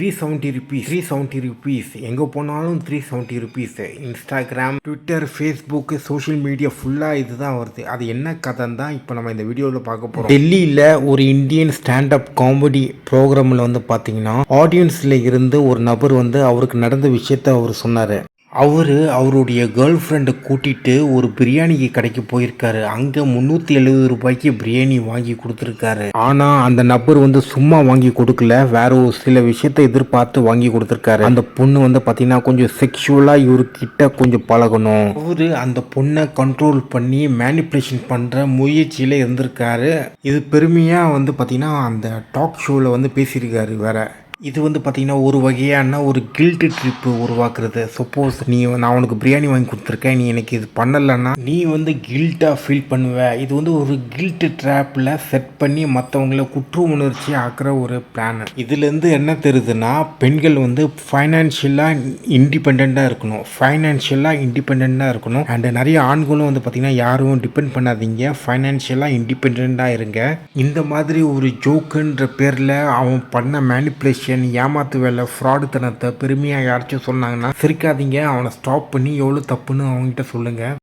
370 rupees எங்கே போனாலும் 370 rupees. Instagram, Twitter, Facebook, social media ஃபுல்லாக இதுதான் வருது. அது என்ன கதைன்னு தான் இப்போ நம்ம இந்த வீடியோவில் பார்க்க போகிறோம். டெல்லியில் ஒரு இந்தியன் ஸ்டாண்டப் காமெடி ப்ரோக்ராமில் வந்து பார்த்தீங்கன்னா ஆடியன்ஸில் இருந்து ஒரு நபர் வந்து அவருக்கு நடந்த விஷயத்த அவர் சொன்னார். அவருடைய கேர்ள் ஃப்ரெண்டை கூட்டிகிட்டு ஒரு பிரியாணி கடைக்கு போயிருக்காரு. அங்கே 370 ரூபாய்க்கு பிரியாணி வாங்கி கொடுத்துருக்காரு. ஆனால் அந்த நபர் வந்து சும்மா வாங்கி கொடுக்கல, வேற ஒரு சில விஷயத்தை எதிர்பார்த்து வாங்கி கொடுத்துருக்காரு. அந்த பொண்ணு வந்து பார்த்தீங்கன்னா கொஞ்சம் செக்ஷுவலாக இவர்கிட்ட கொஞ்சம் பழகணும். அந்த பொண்ணை கண்ட்ரோல் பண்ணி மேனிப்புலேஷன் பண்ணுற முயற்சியில் இருந்திருக்காரு. இது பெருமையாக வந்து பார்த்தீங்கன்னா அந்த டாக் ஷோவில் வந்து பேசியிருக்காரு வேற. இது வந்து பார்த்திங்கன்னா ஒரு வகையான ஒரு கில்ட்டு ட்ரிப்பு உருவாக்குறது. சப்போஸ் நான் உனக்கு பிரியாணி வாங்கி கொடுத்துருக்கேன், நீ எனக்கு இது பண்ணலைன்னா நீ வந்து கில்ட்டாக ஃபீல் பண்ணுவ. இது வந்து ஒரு கில்ட்டு ட்ராப்பில் செட் பண்ணி மற்றவங்கள குற்ற உணர்ச்சி ஆக்குற ஒரு பிளான். இதுலேருந்து என்ன தெரியுதுன்னா, பெண்கள் வந்து ஃபைனான்ஷியலாக இண்டிபெண்ட்டாக இருக்கணும். அண்ட் நிறைய ஆண்களும் வந்து பார்த்திங்கன்னா யாரும் டிபெண்ட் பண்ணாதீங்க, ஃபைனான்ஷியலாக இண்டிபெண்ட்டாக இருங்க. இந்த மாதிரி ஒரு ஜோக்குன்ற பேரில் அவன் பண்ண மேனிப்புலேஷன், ஏமாத்து வேலை, ஃப்ராடு தனத்தை பெருமையாக யாராச்சும் சொன்னாங்கன்னா சிரிக்காதீங்க, அவனை ஸ்டாப் பண்ணி எவ்வளோ தப்புன்னு அவங்ககிட்ட சொல்லுங்கள்.